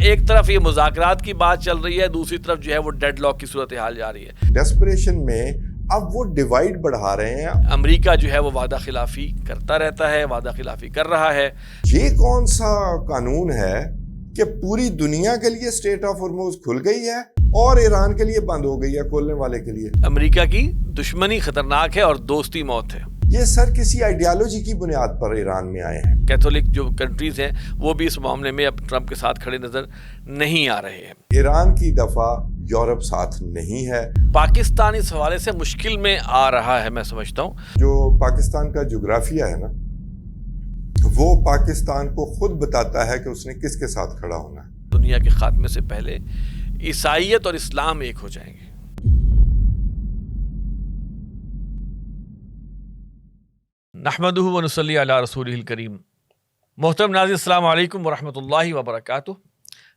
ایک طرف یہ مذاکرات کی بات چل رہی ہے, دوسری طرف جو ہے وہ ڈیڈ لاک کی صورتحال جاری ہے. ڈیسپریشن میں اب وہ ڈیوائیڈ بڑھا رہے ہیں. امریکہ جو ہے وہ وعدہ خلافی کرتا رہتا ہے, وعدہ خلافی کر رہا ہے. یہ کون سا قانون ہے کہ پوری دنیا کے لیے اسٹریٹ آف ہرمز کھل گئی ہے اور ایران کے لیے بند ہو گئی ہے کھولنے والے کے لیے؟ امریکہ کی دشمنی خطرناک ہے اور دوستی موت ہے. یہ سر کسی آئیڈیالوجی کی بنیاد پر ایران میں آئے ہیں. کیتھولک جو کنٹریز ہیں وہ بھی اس معاملے میں اب ٹرمپ کے ساتھ کھڑے نظر نہیں آ رہے ہیں. ایران کی دفعہ یورپ ساتھ نہیں ہے. پاکستان اس حوالے سے مشکل میں آ رہا ہے, میں سمجھتا ہوں. جو پاکستان کا جغرافیہ ہے نا, وہ پاکستان کو خود بتاتا ہے کہ اس نے کس کے ساتھ کھڑا ہونا ہے. دنیا کے خاتمے سے پہلے عیسائیت اور اسلام ایک ہو جائیں گے. نحمدہ و نصلی علی رسولہ الکریم. محترم ناظرین, السلام علیکم ورحمۃ اللہ وبرکاتہ.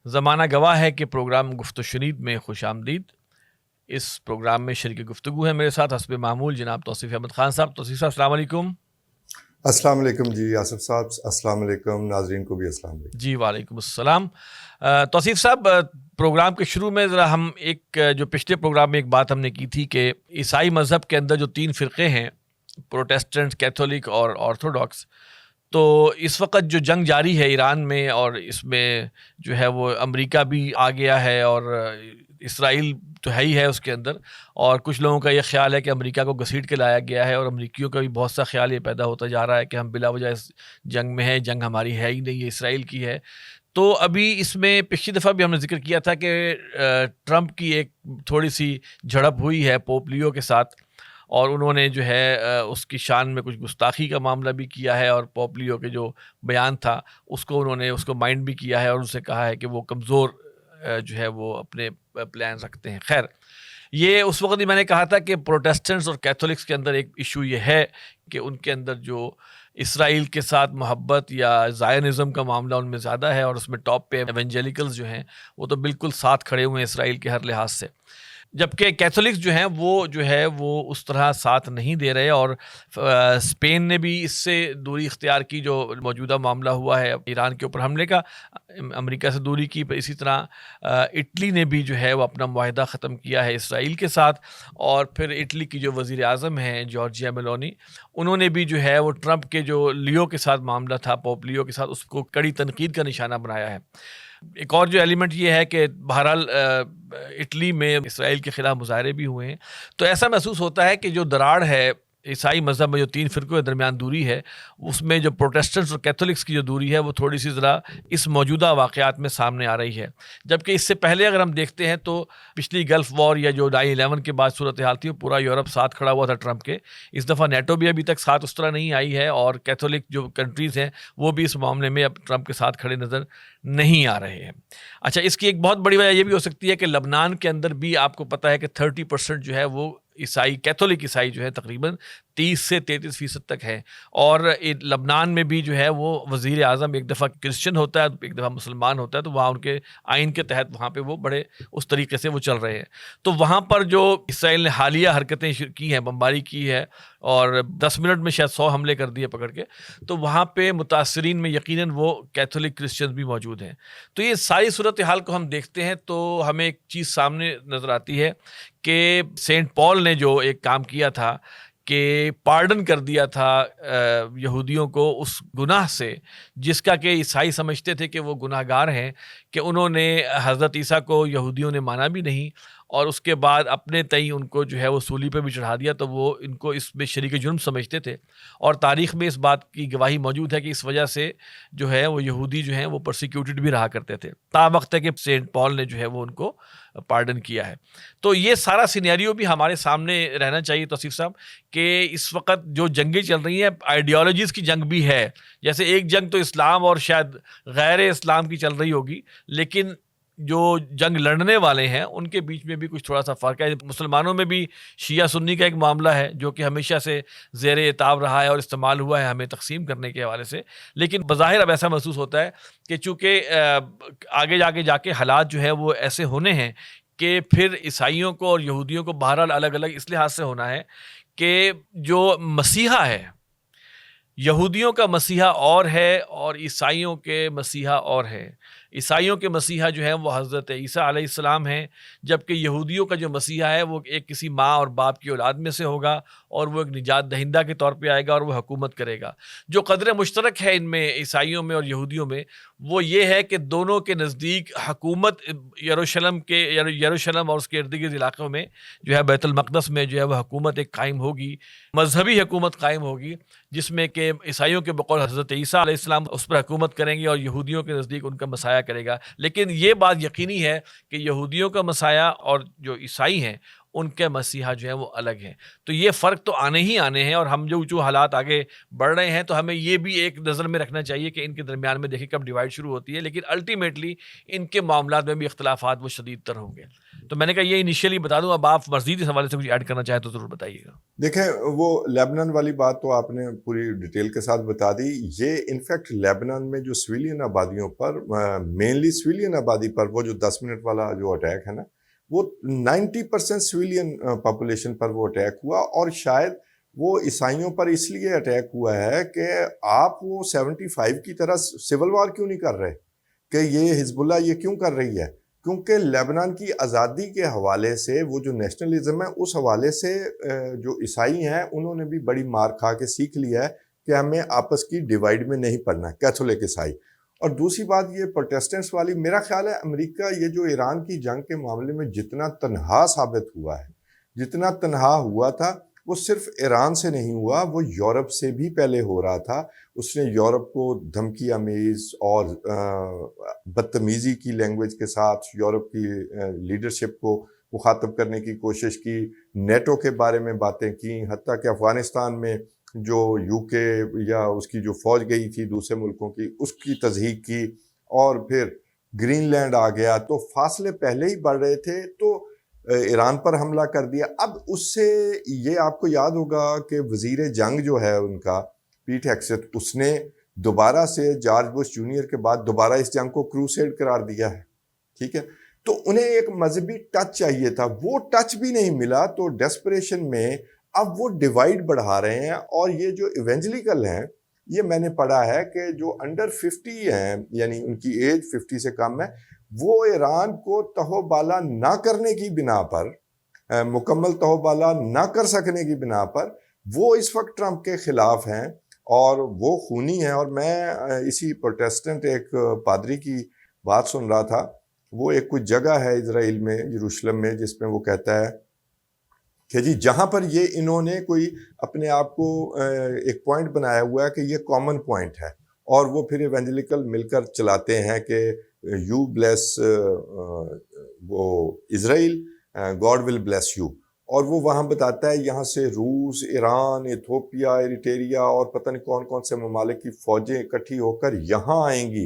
زمانہ گواہ ہے کہ پروگرام گفت و شنید میں خوش آمدید. اس پروگرام میں شریک گفتگو ہے میرے ساتھ حسب معمول جناب توصیف احمد خان صاحب. توصیف صاحب السلام علیکم. السلام علیکم جی آصف صاحب. السلام علیکم ناظرین کو بھی السلام علیکم. جی وعلیکم السلام. توصیف صاحب, پروگرام کے شروع میں ذرا ہم جو پچھلے پروگرام میں ایک بات ہم نے کی تھی کہ عیسائی مذہب کے اندر جو 3 فرقے ہیں, پروٹیسٹنٹ, کیتھولک اور آرتھوڈاکس, تو اس وقت جو جنگ جاری ہے ایران میں, اور اس میں جو ہے وہ امریکہ بھی آ گیا ہے اور اسرائیل تو ہے ہی ہے اس کے اندر, اور کچھ لوگوں کا یہ خیال ہے کہ امریکہ کو گھسیٹ کے لایا گیا ہے, اور امریکیوں کا بھی بہت سا خیال یہ پیدا ہوتا جا رہا ہے کہ ہم بلا وجہ اس جنگ میں ہیں, جنگ ہماری ہے ہی نہیں, یہ اسرائیل کی ہے. تو ابھی اس میں پچھلی دفعہ بھی ہم نے ذکر کیا تھا کہ ٹرمپ کی ایک تھوڑی سی جھڑپ ہوئی ہے پوپ لیو کے ساتھ, اور انہوں نے جو ہے اس کی شان میں کچھ گستاخی کا معاملہ بھی کیا ہے, اور پوپ لیو کے جو بیان تھا اس کو انہوں نے اس کو مائنڈ بھی کیا ہے, اور اسے کہا ہے کہ وہ کمزور جو ہے وہ اپنے پلان رکھتے ہیں. خیر, یہ اس وقت ہی میں نے کہا تھا کہ پروٹیسٹنٹس اور کیتھولکس کے اندر ایک ایشو یہ ہے کہ ان کے اندر جو اسرائیل کے ساتھ محبت یا زائنزم کا معاملہ ان میں زیادہ ہے, اور اس میں ٹاپ پہ ایونجیلیکلز جو ہیں وہ تو بالکل ساتھ کھڑے ہوئے ہیں اسرائیل کے ہر لحاظ سے, جبکہ کیتھولکس جو ہیں وہ اس طرح ساتھ نہیں دے رہے. اور اسپین نے بھی اس سے دوری اختیار کی, جو موجودہ معاملہ ہوا ہے ایران کے اوپر حملے کا, امریکہ سے دوری کی. اسی طرح اٹلی نے بھی جو ہے وہ اپنا معاہدہ ختم کیا ہے اسرائیل کے ساتھ, اور پھر اٹلی کی جو وزیر اعظم ہیں جارجیا میلونی, انہوں نے بھی جو ہے وہ ٹرمپ کے جو لیو کے ساتھ معاملہ تھا, پوپ لیو کے ساتھ, اس کو کڑی تنقید کا نشانہ بنایا ہے. ایک اور جو ایلیمنٹ یہ ہے کہ بہرحال اٹلی میں اسرائیل کے خلاف مظاہرے بھی ہوئے ہیں, تو ایسا محسوس ہوتا ہے کہ جو دراڑ ہے عیسائی مذہب میں, جو 3 فرقوں کے درمیان دوری ہے, اس میں جو پروٹیسٹنٹس اور کیتھولکس کی جو دوری ہے وہ تھوڑی سی ذرا اس موجودہ واقعات میں سامنے آ رہی ہے. جبکہ اس سے پہلے اگر ہم دیکھتے ہیں تو پچھلی گلف وار یا جو 9/11 کے بعد صورتحال تھی, وہ پورا یورپ ساتھ کھڑا ہوا تھا ٹرمپ کے. اس دفعہ نیٹو بھی ابھی تک ساتھ اس طرح نہیں آئی ہے, اور کیتھولک جو کنٹریز ہیں وہ بھی اس معاملے میں اب ٹرمپ کے ساتھ کھڑے نظر نہیں آ رہے ہیں. اچھا, اس کی ایک بہت بڑی وجہ یہ بھی ہو سکتی ہے کہ لبنان کے اندر بھی آپ کو پتہ ہے کہ 30% جو ہے وہ عیسائی, کیتھولک عیسائی جو ہے تقریباً 30 سے 33% تک ہیں, اور لبنان میں بھی جو ہے وہ وزیر اعظم ایک دفعہ کرسچن ہوتا ہے, ایک دفعہ مسلمان ہوتا ہے, تو وہاں ان کے آئین کے تحت وہاں پہ وہ بڑے اس طریقے سے وہ چل رہے ہیں. تو وہاں پر جو اسرائیل نے حالیہ حرکتیں کی ہیں, بمباری کی ہے, اور 10 منٹ میں شاید 100 حملے کر دیے پکڑ کے, تو وہاں پہ متاثرین میں یقیناً وہ کیتھولک کرسچن بھی موجود ہیں. تو یہ ساری صورتحال کو ہم دیکھتے ہیں تو ہمیں ایک چیز سامنے نظر آتی ہے کہ سینٹ پال نے جو ایک کام کیا تھا کہ پارڈن کر دیا تھا یہودیوں کو اس گناہ سے جس کا کہ عیسائی سمجھتے تھے کہ وہ گناہ گار ہیں, کہ انہوں نے حضرت عیسیٰ کو یہودیوں نے مانا بھی نہیں, اور اس کے بعد اپنے تئیں ان کو جو ہے وہ سولی پہ بھی چڑھا دیا, تو وہ ان کو اس میں شریک جرم سمجھتے تھے. اور تاریخ میں اس بات کی گواہی موجود ہے کہ اس وجہ سے جو ہے وہ یہودی جو ہیں وہ پرسیکیوٹڈ بھی رہا کرتے تھے, تا وقت ہے کہ سینٹ پال نے جو ہے وہ ان کو پارڈن کیا ہے. تو یہ سارا سینیریو بھی ہمارے سامنے رہنا چاہیے توصیف صاحب, کہ اس وقت جو جنگیں چل رہی ہیں, آئیڈیالوجیز کی جنگ بھی ہے. جیسے ایک جنگ تو اسلام اور شاید غیر اسلام کی چل رہی ہوگی, لیکن جو جنگ لڑنے والے ہیں ان کے بیچ میں بھی کچھ تھوڑا سا فرق ہے. مسلمانوں میں بھی شیعہ سنی کا ایک معاملہ ہے جو کہ ہمیشہ سے زیر عتاب رہا ہے اور استعمال ہوا ہے ہمیں تقسیم کرنے کے حوالے سے, لیکن بظاہر اب ایسا محسوس ہوتا ہے کہ چونکہ آگے جا کے حالات جو ہے وہ ایسے ہونے ہیں کہ پھر عیسائیوں کو اور یہودیوں کو بہرحال الگ الگ اس لحاظ سے ہونا ہے کہ جو مسیحا ہے, یہودیوں کا مسیحا اور ہے اور عیسائیوں کے مسیحا اور ہے. عیسائیوں کے مسیحا جو ہیں وہ حضرت عیسیٰ علیہ السلام ہیں، جبکہ یہودیوں کا جو مسیحا ہے وہ ایک کسی ماں اور باپ کی اولاد میں سے ہوگا، اور وہ ایک نجات دہندہ کے طور پہ آئے گا اور وہ حکومت کرے گا۔ جو قدر مشترک ہے ان میں عیسائیوں میں اور یہودیوں میں، وہ یہ ہے کہ دونوں کے نزدیک حکومت یروشلم اور اس کے ارد گرد علاقوں میں جو ہے بیت المقدس میں جو ہے وہ حکومت ایک قائم ہوگی، مذہبی حکومت قائم ہوگی، جس میں کہ عیسائیوں کے بقول حضرت عیسیٰ علیہ السلام اس پر حکومت کریں گے اور یہودیوں کے نزدیک ان کا مسیح کرے گا۔ لیکن یہ بات یقینی ہے کہ یہودیوں کا مسیح اور جو عیسائی ہیں ان کے مسیحا جو ہیں وہ الگ ہیں۔ تو یہ فرق تو آنے ہی آنے ہیں، اور ہم جو حالات آگے بڑھ رہے ہیں تو ہمیں یہ بھی ایک نظر میں رکھنا چاہیے کہ ان کے درمیان میں دیکھیں کب ڈیوائڈ شروع ہوتی ہے، لیکن الٹیمیٹلی ان کے معاملات میں بھی اختلافات وہ شدید تر ہوں گے۔ تو میں نے کہا یہ انیشیلی بتا دوں، اب آپ مزید اس حوالے سے کچھ ایڈ کرنا چاہیں تو ضرور بتائیے گا۔ دیکھیں وہ لیبنان والی بات تو آپ نے پوری ڈیٹیل کے ساتھ بتا دی۔ یہ انفیکٹ لیبنان میں جو سویلین آبادیوں پر، مینلی سویلین آبادی پر، وہ جو 10 منٹ والا جو اٹیک ہے نا، وہ 90% سویلین پاپولیشن پر وہ اٹیک ہوا، اور شاید وہ عیسائیوں پر اس لیے اٹیک ہوا ہے کہ آپ وہ 75 کی طرح سول وار کیوں نہیں کر رہے، کہ یہ حزب اللہ یہ کیوں کر رہی ہے؟ کیونکہ لیبنان کی آزادی کے حوالے سے وہ جو نیشنلزم ہے اس حوالے سے جو عیسائی ہیں انہوں نے بھی بڑی مار کھا کے سیکھ لیا ہے کہ ہمیں آپس کی ڈیوائیڈ میں نہیں پڑنا، کیتھولک عیسائی۔ اور دوسری بات یہ پروٹیسٹنٹس والی، میرا خیال ہے امریکہ یہ جو ایران کی جنگ کے معاملے میں جتنا تنہا ثابت ہوا ہے، جتنا تنہا ہوا تھا، وہ صرف ایران سے نہیں ہوا، وہ یورپ سے بھی پہلے ہو رہا تھا۔ اس نے یورپ کو دھمکی آمیز اور بدتمیزی کی لینگویج کے ساتھ یورپ کی لیڈرشپ کو مخاطب کرنے کی کوشش کی، نیٹو کے بارے میں باتیں کی، حتیٰ کہ افغانستان میں جو یو کے یا اس کی جو فوج گئی تھی دوسرے ملکوں کی، اس کی تصحیح کی، اور پھر گرین لینڈ آ گیا۔ تو فاصلے پہلے ہی بڑھ رہے تھے، تو ایران پر حملہ کر دیا۔ اب اس سے یہ آپ کو یاد ہوگا کہ وزیر جنگ جو ہے ان کا، پیٹ ہیگسیت، اس نے دوبارہ سے جارج بش جونیئر کے بعد دوبارہ اس جنگ کو کروسیڈ قرار دیا ہے، ٹھیک ہے؟ تو انہیں ایک مذہبی ٹچ چاہیے تھا، وہ ٹچ بھی نہیں ملا، تو ڈیسپریشن میں اب وہ ڈیوائیڈ بڑھا رہے ہیں۔ اور یہ جو ایونجلیکل ہیں، یہ میں نے پڑھا ہے کہ جو انڈر 50 ہیں، یعنی ان کی ایج 50 سے کم ہے، وہ ایران کو تہو بالا نہ کرنے کی بنا پر، مکمل تہو بالا نہ کر سکنے کی بنا پر، وہ اس وقت ٹرمپ کے خلاف ہیں اور وہ خونی ہیں۔ اور میں اسی پروٹیسٹنٹ ایک پادری کی بات سن رہا تھا، وہ ایک کچھ جگہ ہے اسرائیل میں، یروشلم میں، جس میں وہ کہتا ہے کہ جی جہاں پر یہ انہوں نے کوئی اپنے آپ کو ایک پوائنٹ بنایا ہوا ہے کہ یہ کامن پوائنٹ ہے، اور وہ پھر ایونجلیکل مل کر چلاتے ہیں کہ یو بلیس وہ اسرائیل، گاڈ ول بلیس یو۔ اور وہ وہاں بتاتا ہے یہاں سے روس، ایران، ایتھوپیا، ایریٹریا اور پتہ نہیں کون کون سے ممالک کی فوجیں اکٹھی ہو کر یہاں آئیں گی،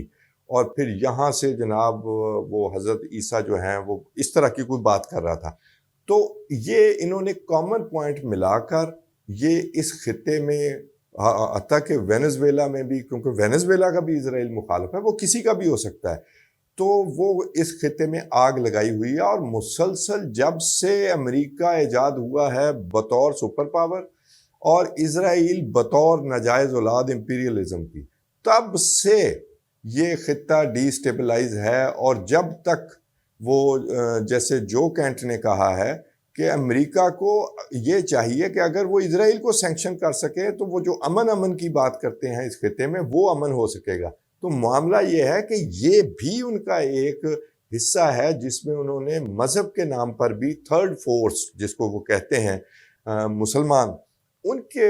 اور پھر یہاں سے جناب وہ حضرت عیسیٰ جو ہیں وہ اس طرح کی کوئی بات کر رہا تھا۔ تو یہ انہوں نے کامن پوائنٹ ملا کر یہ اس خطے میں، حتیٰ کہ وینزویلا میں بھی، کیونکہ وینزویلا کا بھی اسرائیل مخالف ہے، وہ کسی کا بھی ہو سکتا ہے، تو وہ اس خطے میں آگ لگائی ہوئی ہے۔ اور مسلسل جب سے امریکہ ایجاد ہوا ہے بطور سپر پاور اور اسرائیل بطور ناجائز اولاد امپیریلزم کی، تب سے یہ خطہ ڈی سٹیبلائز ہے۔ اور جب تک وہ جیسے جو کینٹ نے کہا ہے کہ امریکہ کو یہ چاہیے کہ اگر وہ اسرائیل کو سینکشن کر سکے تو وہ جو امن کی بات کرتے ہیں اس خطے میں، وہ امن ہو سکے گا۔ تو معاملہ یہ ہے کہ یہ بھی ان کا ایک حصہ ہے جس میں انہوں نے مذہب کے نام پر بھی تھرڈ فورس، جس کو وہ کہتے ہیں مسلمان، ان کے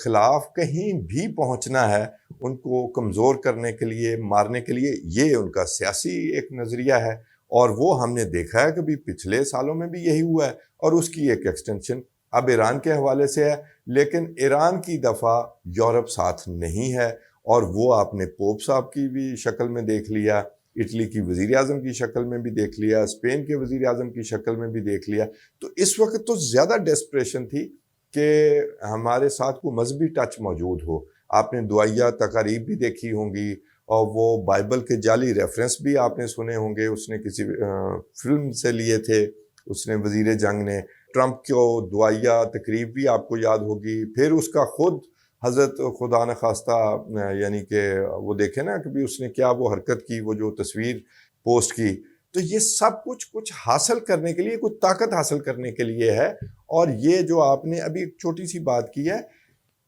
خلاف کہیں بھی پہنچنا ہے، ان کو کمزور کرنے کے لیے، مارنے کے لیے، یہ ان کا سیاسی ایک نظریہ ہے۔ اور وہ ہم نے دیکھا ہے کہ بھی پچھلے سالوں میں بھی یہی ہوا ہے، اور اس کی ایک ایکسٹینشن اب ایران کے حوالے سے ہے۔ لیکن ایران کی دفعہ یورپ ساتھ نہیں ہے، اور وہ آپ نے پوپ صاحب کی بھی شکل میں دیکھ لیا، اٹلی کی وزیر اعظم کی شکل میں بھی دیکھ لیا، اسپین کے وزیر اعظم کی شکل میں بھی دیکھ لیا۔ تو اس وقت تو زیادہ ڈیسپریشن تھی کہ ہمارے ساتھ کوئی مذہبی ٹچ موجود ہو۔ آپ نے دعائیہ تقاریب بھی دیکھی ہوں گی، اور وہ بائبل کے جعلی ریفرنس بھی آپ نے سنے ہوں گے، اس نے کسی فلم سے لیے تھے، اس نے وزیر جنگ نے۔ ٹرمپ کو دعائیہ تقریب بھی آپ کو یاد ہوگی۔ پھر اس کا خود حضرت خدا نخواستہ یعنی کہ وہ دیکھیں نا کہ بھی اس نے کیا وہ حرکت کی، وہ جو تصویر پوسٹ کی، تو یہ سب کچھ حاصل کرنے کے لیے، کچھ طاقت حاصل کرنے کے لیے ہے. اور یہ جو آپ نے ابھی ایک چھوٹی سی بات کی ہے،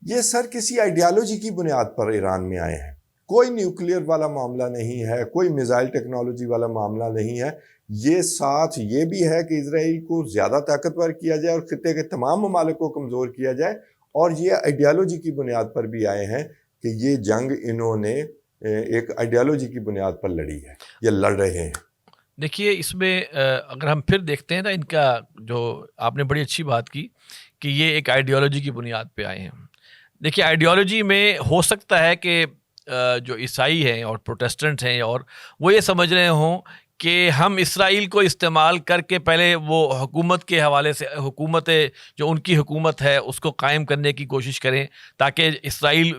یہ سر کسی آئیڈیالوجی کی بنیاد پر ایران میں آئے ہیں. کوئی نیوکلیئر والا معاملہ نہیں ہے، کوئی میزائل ٹیکنالوجی والا معاملہ نہیں ہے. یہ ساتھ یہ بھی ہے کہ اسرائیل کو زیادہ طاقتور کیا جائے اور خطے کے تمام ممالک کو کمزور کیا جائے. اور یہ آئیڈیالوجی کی بنیاد پر بھی آئے ہیں کہ یہ جنگ انہوں نے ایک آئیڈیالوجی کی بنیاد پر لڑی ہے، یہ لڑ رہے ہیں. دیکھیے اس میں اگر ہم پھر دیکھتے ہیں نا، ان کا جو آپ نے بڑی اچھی بات کی کہ یہ ایک آئیڈیالوجی کی بنیاد پہ آئے ہیں. دیکھیے آئیڈیالوجی میں ہو سکتا ہے کہ جو عیسائی ہیں اور پروٹیسٹنٹ ہیں اور وہ یہ سمجھ رہے ہوں کہ ہم اسرائیل کو استعمال کر کے پہلے وہ حکومت کے حوالے سے، حکومت جو ان کی حکومت ہے اس کو قائم کرنے کی کوشش کریں تاکہ اسرائیل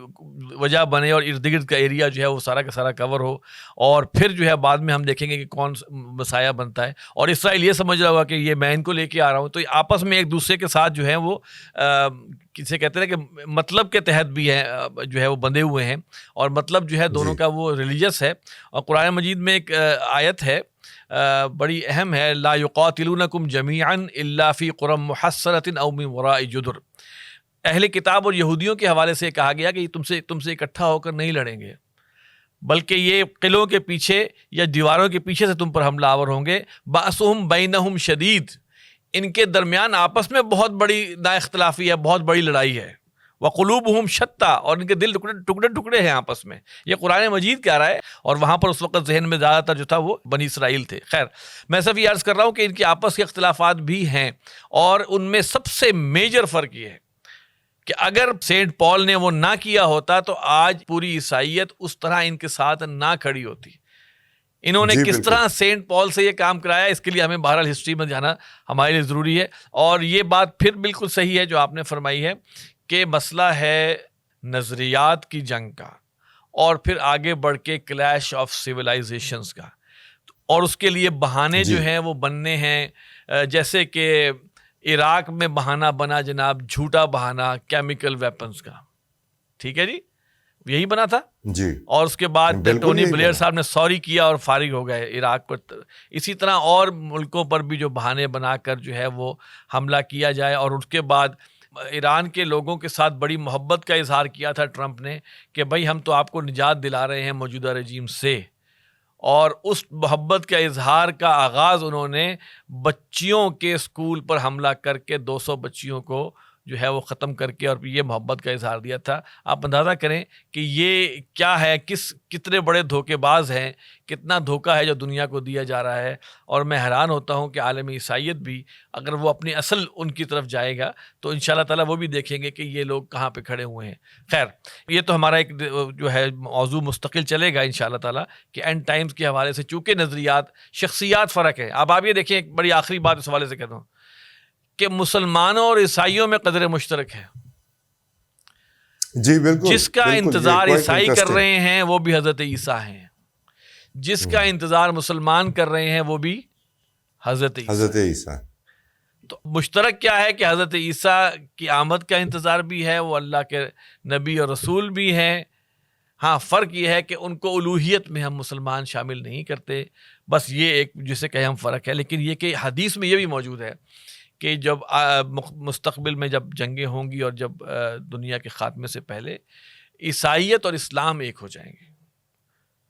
وجہ بنے اور ارد گرد کا ایریا جو ہے وہ سارا کا سارا کور ہو، اور پھر جو ہے بعد میں ہم دیکھیں گے کہ کون مسایہ بنتا ہے. اور اسرائیل یہ سمجھ رہا ہوگا کہ یہ میں ان کو لے کے آ رہا ہوں. تو آپس میں ایک دوسرے کے ساتھ جو ہے وہ کسے کہتے ہیں کہ مطلب کے تحت بھی ہے جو ہے وہ بندھے ہوئے ہیں، اور مطلب جو ہے دونوں کا وہ ریلیجس ہے. اور قرآن مجید میں ایک آیت ہے بڑی اہم ہے، لا یقاتلونکم جمیعا الا فی قری محصنۃ او من وراء جدر. اہل کتاب اور یہودیوں کے حوالے سے کہا گیا کہ یہ تم سے اکٹھا ہو کر نہیں لڑیں گے، بلکہ یہ قلعوں کے پیچھے یا دیواروں کے پیچھے سے تم پر حملہ آور ہوں گے. بأسہم بینہم شدید، ان کے درمیان آپس میں بہت بڑی نا اختلافی ہے، بہت بڑی لڑائی ہے. وقلوبہم شتیٰ، اور ان کے دل ٹکڑے ٹکڑے ہیں آپس میں. یہ قرآن مجید کہہ رہا ہے، اور وہاں پر اس وقت ذہن میں زیادہ تر جو تھا وہ بنی اسرائیل تھے. خیر، میں صرف یہ عرض کر رہا ہوں کہ ان کے آپس کے اختلافات بھی ہیں، اور ان میں سب سے میجر فرق یہ ہے کہ اگر سینٹ پال نے وہ نہ کیا ہوتا تو آج پوری عیسائیت اس طرح ان کے ساتھ نہ کھڑی ہوتی. انہوں نے کس طرح سینٹ پال سے یہ کام کرایا، اس کے لیے ہمیں بہرحال ہسٹری میں جانا ہمارے لیے ضروری ہے. اور یہ بات پھر بالکل صحیح ہے جو آپ نے فرمائی ہے کہ مسئلہ ہے نظریات کی جنگ کا، اور پھر آگے بڑھ کے کلیش آف سویلائزیشنز کا، اور اس کے لیے بہانے جو ہیں وہ بننے ہیں. جیسے کہ عراق میں بہانہ بنا جناب، جھوٹا بہانہ کیمیکل ویپنز کا. ٹھیک ہے جی، یہی بنا تھا جی. اور اس کے بعد ٹونی بلیئر صاحب نے سوری کیا اور فارغ ہو گئے عراق پر. اسی طرح اور ملکوں پر بھی جو بہانے بنا کر جو ہے وہ حملہ کیا جائے. اور اس کے بعد ایران کے لوگوں کے ساتھ بڑی محبت کا اظہار کیا تھا ٹرمپ نے کہ بھائی ہم تو آپ کو نجات دلا رہے ہیں موجودہ رجیم سے. اور اس محبت کا اظہار کا آغاز انہوں نے بچیوں کے اسکول پر حملہ کر کے 200 بچیوں کو جو ہے وہ ختم کر کے اور یہ محبت کا اظہار دیا تھا. آپ اندازہ کریں کہ یہ کیا ہے، کتنے بڑے دھوکے باز ہیں، کتنا دھوکہ ہے جو دنیا کو دیا جا رہا ہے. اور میں حیران ہوتا ہوں کہ عالم عیسائیت بھی اگر وہ اپنی اصل ان کی طرف جائے گا تو انشاءاللہ تعالیٰ وہ بھی دیکھیں گے کہ یہ لوگ کہاں پہ کھڑے ہوئے ہیں. خیر، یہ تو ہمارا ایک جو ہے موضوع مستقل چلے گا انشاءاللہ تعالیٰ کہ اینڈ ٹائمز کے حوالے سے، چونکہ نظریات، شخصیات فرق ہے. اب آپ یہ دیکھیں، ایک بڑی آخری بات اس حوالے سے کہتا ہوں کہ مسلمانوں اور عیسائیوں میں قدر مشترک ہے. جی بالکل. جس کا انتظار عیسائی کر رہے ہیں وہ بھی حضرت عیسیٰ ہیں، جس کا انتظار مسلمان کر رہے ہیں وہ بھی حضرت عیسیٰ. تو مشترک کیا ہے کہ حضرت عیسیٰ کی آمد کا انتظار بھی ہے، وہ اللہ کے نبی اور رسول بھی ہیں. ہاں، فرق یہ ہے کہ ان کو الوہیت میں ہم مسلمان شامل نہیں کرتے، بس یہ ایک جسے کہ ہم فرق ہے. لیکن یہ کہ حدیث میں یہ بھی موجود ہے کہ جب مستقبل میں جب جنگیں ہوں گی اور جب دنیا کے خاتمے سے پہلے عیسائیت اور اسلام ایک ہو جائیں گے.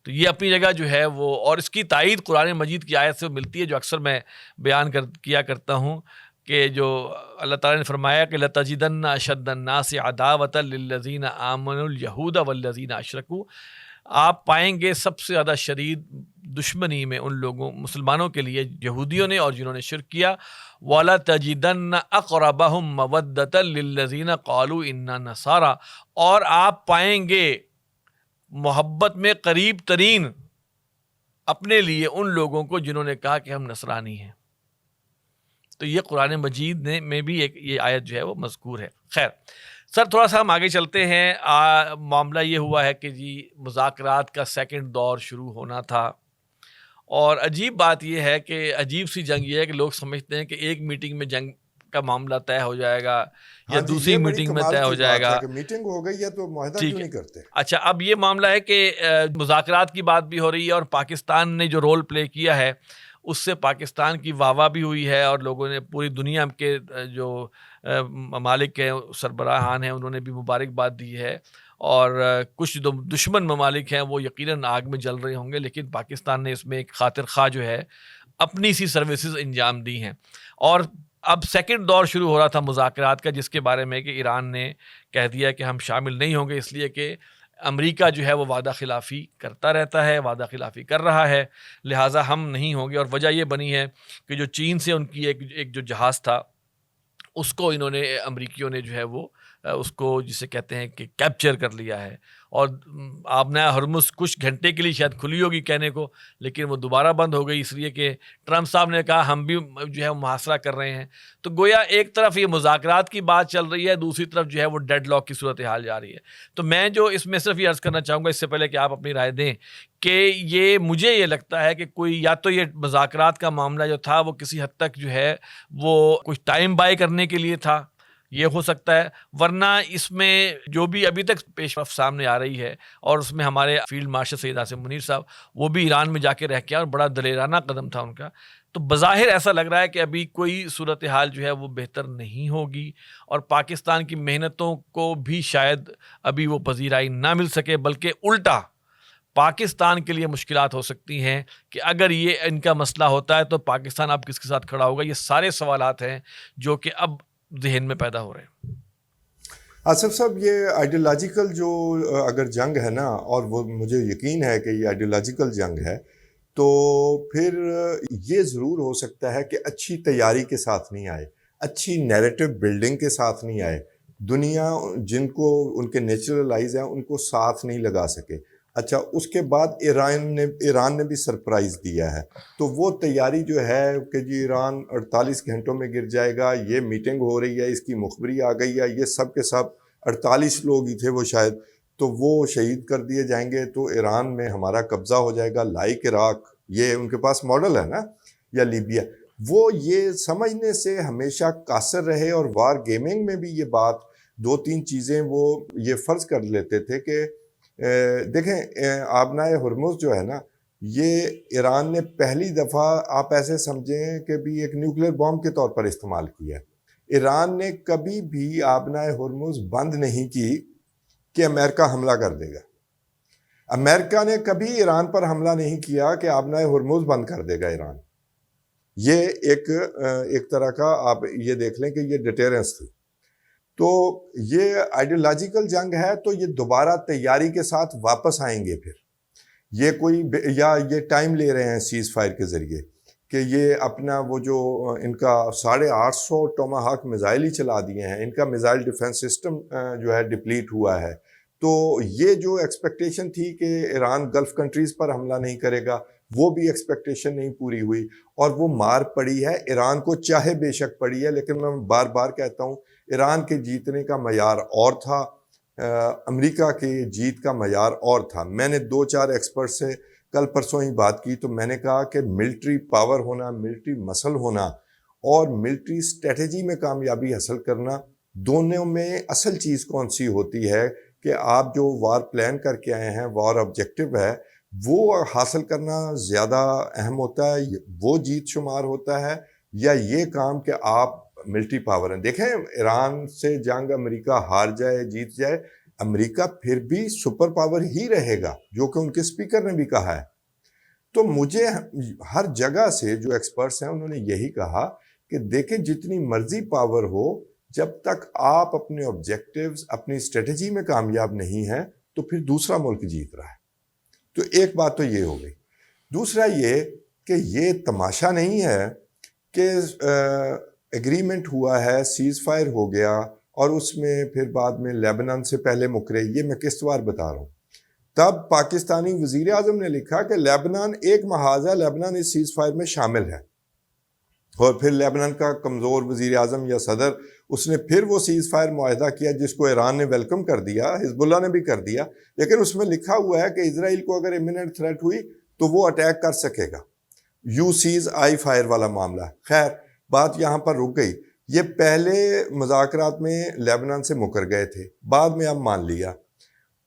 تو یہ اپنی جگہ جو ہے وہ، اور اس کی تائید قرآن مجید کی آیت سے ملتی ہے جو اکثر میں بیان کیا کرتا ہوں کہ جو اللہ تعالیٰ نے فرمایا کہ لَتَجِدَنَّ أَشَدَّ النَّاسِ عَدَاوَةً لِلَّذِينَ آمَنُوا الْيَهُودَ وَالَّذِينَ أَشْرَكُوا. آپ پائیں گے سب سے زیادہ شدید دشمنی میں ان لوگوں مسلمانوں کے لیے یہودیوں نے اور جنہوں نے شرک کیا. وَلَتَجِدَنَّ أَقْرَبَهُمْ مَوَدَّةً لِلَّذِينَ قَالُوا إِنَّا نَصَارَى. اور آپ پائیں گے محبت میں قریب ترین اپنے لیے ان لوگوں کو جنہوں نے کہا کہ ہم نصرانی ہیں. تو یہ قرآن مجید میں بھی ایک یہ آیت جو ہے وہ مذکور ہے. خیر سر، تھوڑا سا ہم آگے چلتے ہیں. معاملہ یہ ہوا ہے کہ جی مذاکرات کا سیکنڈ دور شروع ہونا تھا، اور عجیب بات یہ ہے کہ عجیب سی جنگ یہ ہے کہ لوگ سمجھتے ہیں کہ ایک میٹنگ میں جنگ کا معاملہ طے ہو جائے گا یا ہاں جی، دوسری یہ بڑی میٹنگ میں کمال طے ہو کی جائے بات ہے گا. کہ میٹنگ ہو گئی ہے تو معاہدہ ٹھیک کیوں ہے. نہیں کرتے. اچھا اب یہ معاملہ ہے کہ مذاکرات کی بات بھی ہو رہی ہے اور پاکستان نے جو رول پلے کیا ہے اس سے پاکستان کی واہ واہ بھی ہوئی ہے اور لوگوں نے پوری دنیا کے جو ممالک کے سربراہان ہیں انہوں نے بھی مبارکباد دی ہے. اور کچھ دشمن ممالک ہیں وہ یقیناً آگ میں جل رہے ہوں گے، لیکن پاکستان نے اس میں ایک خاطر خواہ جو ہے اپنی سی سروسز انجام دی ہیں. اور اب سیکنڈ دور شروع ہو رہا تھا مذاکرات کا، جس کے بارے میں کہ ایران نے کہہ دیا کہ ہم شامل نہیں ہوں گے، اس لیے کہ امریکہ جو ہے وہ وعدہ خلافی کرتا رہتا ہے، وعدہ خلافی کر رہا ہے، لہٰذا ہم نہیں ہوں گے. اور وجہ یہ بنی ہے کہ جو چین سے ان کی ایک جو جہاز تھا اس کو انہوں نے امریکیوں نے جو ہے وہ اس کو جسے کہتے ہیں کہ کیپچر کر لیا ہے. اور آبنۂ ہرمز کچھ گھنٹے کے لیے شاید کھلی ہوگی کہنے کو، لیکن وہ دوبارہ بند ہو گئی اس لیے کہ ٹرمپ صاحب نے کہا ہم بھی جو ہے محاصرہ کر رہے ہیں. تو گویا ایک طرف یہ مذاکرات کی بات چل رہی ہے، دوسری طرف جو ہے وہ ڈیڈ لاک کی صورتحال جاری ہے. تو میں جو اس میں صرف یہ عرض کرنا چاہوں گا اس سے پہلے کہ آپ اپنی رائے دیں کہ یہ مجھے یہ لگتا ہے کہ کوئی یا تو یہ مذاکرات کا معاملہ جو تھا وہ کسی حد تک جو ہے وہ کچھ ٹائم بائی کرنے کے لیے تھا، یہ ہو سکتا ہے، ورنہ اس میں جو بھی ابھی تک پیش رفت سامنے آ رہی ہے اور اس میں ہمارے فیلڈ مارشل سید عاصم منیر صاحب وہ بھی ایران میں جا کے رہ کے اور بڑا دلیرانہ قدم تھا ان کا. تو بظاہر ایسا لگ رہا ہے کہ ابھی کوئی صورتحال جو ہے وہ بہتر نہیں ہوگی اور پاکستان کی محنتوں کو بھی شاید ابھی وہ پذیرائی نہ مل سکے، بلکہ الٹا پاکستان کے لیے مشکلات ہو سکتی ہیں کہ اگر یہ ان کا مسئلہ ہوتا ہے تو پاکستان اب کس کے ساتھ کھڑا ہوگا. یہ سارے سوالات ہیں جو کہ اب ذہن میں پیدا ہو رہے ہیں. آصف صاحب، یہ آئیڈیولوجیکل جو اگر جنگ ہے نا، اور وہ مجھے یقین ہے کہ یہ آئیڈیولوجیکل جنگ ہے، تو پھر یہ ضرور ہو سکتا ہے کہ اچھی تیاری کے ساتھ نہیں آئے، اچھی نیریٹو بلڈنگ کے ساتھ نہیں آئے، دنیا جن کو ان کے نیچرل آئیز ہیں ان کو ساتھ نہیں لگا سکے. اچھا، اس کے بعد ایران نے بھی سرپرائز دیا ہے، تو وہ تیاری جو ہے کہ جی ایران 48 گھنٹوں میں گر جائے گا، یہ میٹنگ ہو رہی ہے، اس کی مخبری آ گئی ہے، یہ سب کے سب 48 لوگ ہی تھے وہ شاید، تو وہ شہید کر دیے جائیں گے تو ایران میں ہمارا قبضہ ہو جائے گا، لائک عراق، یہ ان کے پاس ماڈل ہے نا، یا لیبیا. وہ یہ سمجھنے سے ہمیشہ قاصر رہے، اور وار گیمنگ میں بھی یہ بات 2-3 چیزیں وہ یہ فرض کر لیتے تھے کہ دیکھیں آبنائے ہرمز جو ہے نا، یہ ایران نے پہلی دفعہ آپ ایسے سمجھیں کہ بھی ایک نیوکلیر بام کے طور پر استعمال کیا ہے. ایران نے کبھی بھی آبنائے ہرمز بند نہیں کی کہ امریکہ حملہ کر دے گا. امریکہ نے کبھی ایران پر حملہ نہیں کیا کہ آبنائے ہرمز بند کر دے گا ایران. یہ ایک طرح کا آپ یہ دیکھ لیں کہ یہ ڈیٹیرنس تھی. تو یہ آئیڈیولوجیکل جنگ ہے، تو یہ دوبارہ تیاری کے ساتھ واپس آئیں گے. پھر یہ کوئی یا یہ ٹائم لے رہے ہیں سیز فائر کے ذریعے کہ یہ اپنا وہ جو ان کا 850 ٹوماہاک میزائل ہی چلا دیے ہیں، ان کا میزائل ڈیفنس سسٹم جو ہے ڈپلیٹ ہوا ہے. تو یہ جو ایکسپیکٹیشن تھی کہ ایران گلف کنٹریز پر حملہ نہیں کرے گا، وہ بھی ایکسپیکٹیشن نہیں پوری ہوئی، اور وہ مار پڑی ہے ایران کو، چاہے بے شک پڑی ہے. لیکن میں بار بار کہتا ہوں ایران کے جیتنے کا معیار اور تھا، امریکہ کی جیت کا معیار اور تھا. میں نے 2-4 ایکسپرٹ سے کل پرسوں ہی بات کی، تو میں نے کہا کہ ملٹری پاور ہونا، ملٹری مسل ہونا اور ملٹری اسٹریٹجی میں کامیابی حاصل کرنا، دونوں میں اصل چیز کون سی ہوتی ہے کہ آپ جو وار پلان کر کے آئے ہیں، وار آبجیکٹو ہے، وہ حاصل کرنا زیادہ اہم ہوتا ہے، وہ جیت شمار ہوتا ہے، یا یہ کام کہ آپ ملٹری پاور ہیں. دیکھیں ایران سے جنگ امریکہ ہار جائے جیت جائے، امریکہ پھر بھی سپر پاور ہی رہے گا، جو کہ ان کے اسپیکر نے بھی کہا ہے. تو مجھے ہر جگہ سے جو ایکسپرٹس ہیں انہوں نے یہی کہا کہ دیکھیں جتنی مرضی پاور ہو، جب تک آپ اپنے آبجیکٹیوز، اپنی اسٹریٹجی میں کامیاب نہیں ہیں تو پھر دوسرا ملک جیت رہا ہے. تو ایک بات تو یہ ہو گئی. دوسرا یہ کہ یہ تماشا نہیں ہے کہ ایگریمنٹ ہوا ہے، سیز فائر ہو گیا، اور اس میں پھر بعد میں لیبنان سے پہلے مکرے. یہ میں قسطوار بتا رہا ہوں. تب پاکستانی وزیر اعظم نے لکھا کہ لیبنان ایک محاذ ہے، لیبنان اس سیز فائر میں شامل ہے. اور پھر لیبنان کا کمزور وزیر اعظم یا صدر، اس نے پھر وہ سیز فائر معاہدہ کیا جس کو ایران نے ویلکم کر دیا، حزب اللہ نے بھی کر دیا، لیکن اس میں لکھا ہوا ہے کہ اسرائیل کو اگر امیوننٹ تھریٹ ہوئی تو وہ اٹیک کر سکے گا. یو سیز آئی فائر والا معاملہ. خیر بات یہاں پر رک گئی. یہ پہلے مذاکرات میں لیبنان سے مکر گئے تھے، بعد میں اب مان لیا۔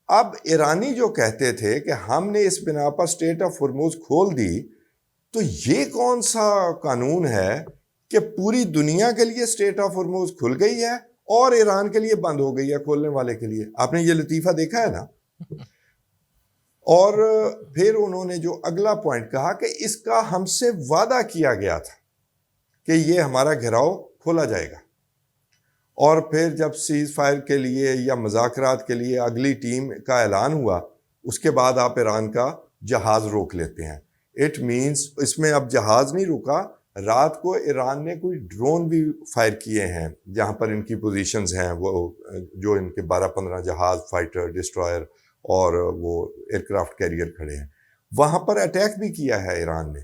اب ایرانی جو کہتے تھے کہ ہم نے اس بنا پر اسٹریٹ آف ہرمز کھول دی، تو یہ کون سا قانون ہے کہ پوری دنیا کے لیے اسٹریٹ آف ہرمز کھل گئی ہے اور ایران کے لیے بند ہو گئی ہے کھولنے والے کے لیے؟ آپ نے یہ لطیفہ دیکھا ہے نا۔ اور پھر انہوں نے جو اگلا پوائنٹ کہا کہ اس کا ہم سے وعدہ کیا گیا تھا کہ یہ ہمارا گھیراؤ کھولا جائے گا، اور پھر جب سیز فائر کے لیے یا مذاکرات کے لیے اگلی ٹیم کا اعلان ہوا، اس کے بعد آپ ایران کا جہاز روک لیتے ہیں۔ اٹ مینس اس میں اب جہاز نہیں رکا، رات کو ایران نے کوئی ڈرون بھی فائر کیے ہیں جہاں پر ان کی پوزیشنز ہیں، وہ جو ان کے 12-15 جہاز، فائٹر، ڈسٹرائر اور وہ ایئر کرافٹ کیریئر کھڑے ہیں، وہاں پر اٹیک بھی کیا ہے ایران نے۔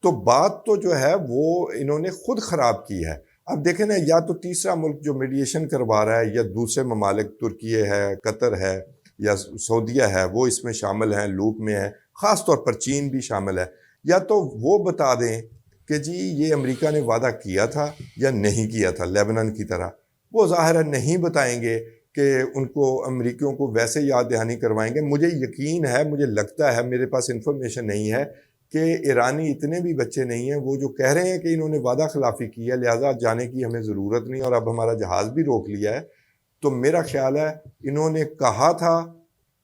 تو بات تو جو ہے وہ انہوں نے خود خراب کی ہے۔ اب دیکھیں نا، یا تو تیسرا ملک جو میڈیشن کروا رہا ہے، یا دوسرے ممالک، ترکی ہے، قطر ہے یا سعودیہ ہے، وہ اس میں شامل ہیں، لوپ میں ہے، خاص طور پر چین بھی شامل ہے، یا تو وہ بتا دیں کہ جی یہ امریکہ نے وعدہ کیا تھا یا نہیں کیا تھا لیبنان کی طرح۔ وہ ظاہر نہیں بتائیں گے کہ ان کو امریکیوں کو ویسے یاد دہانی کروائیں گے۔ مجھے یقین ہے، مجھے لگتا ہے، میرے پاس انفارمیشن نہیں ہے کہ ایرانی اتنے بھی بچے نہیں ہیں، وہ جو کہہ رہے ہیں کہ انہوں نے وعدہ خلافی کی ہے لہٰذا جانے کی ہمیں ضرورت نہیں اور اب ہمارا جہاز بھی روک لیا ہے، تو میرا خیال ہے انہوں نے کہا تھا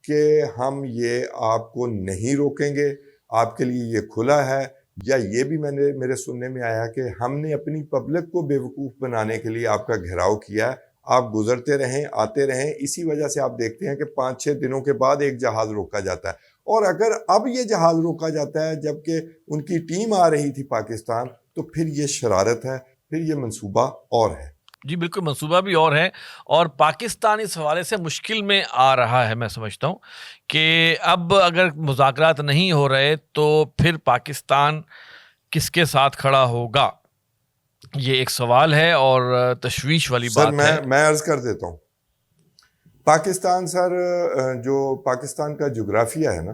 کہ ہم یہ آپ کو نہیں روکیں گے، آپ کے لیے یہ کھلا ہے، یا یہ بھی میرے سننے میں آیا کہ ہم نے اپنی پبلک کو بیوقوف بنانے کے لیے آپ کا گھیراؤ کیا ہے، آپ گزرتے رہیں، آتے رہیں۔ اسی وجہ سے آپ دیکھتے ہیں کہ 5-6 دنوں کے بعد ایک جہاز روکا جاتا ہے، اور اگر اب یہ جہاز روکا جاتا ہے جبکہ ان کی ٹیم آ رہی تھی پاکستان، تو پھر یہ شرارت ہے، پھر یہ منصوبہ اور ہے۔ جی بالکل، منصوبہ بھی اور ہے، اور پاکستان اس حوالے سے مشکل میں آ رہا ہے۔ میں سمجھتا ہوں کہ اب اگر مذاکرات نہیں ہو رہے تو پھر پاکستان کس کے ساتھ کھڑا ہوگا، یہ ایک سوال ہے اور تشویش والی بات ہے۔ سر میں عرض کر دیتا ہوں، پاکستان سر، جو پاکستان کا جغرافیہ ہے نا،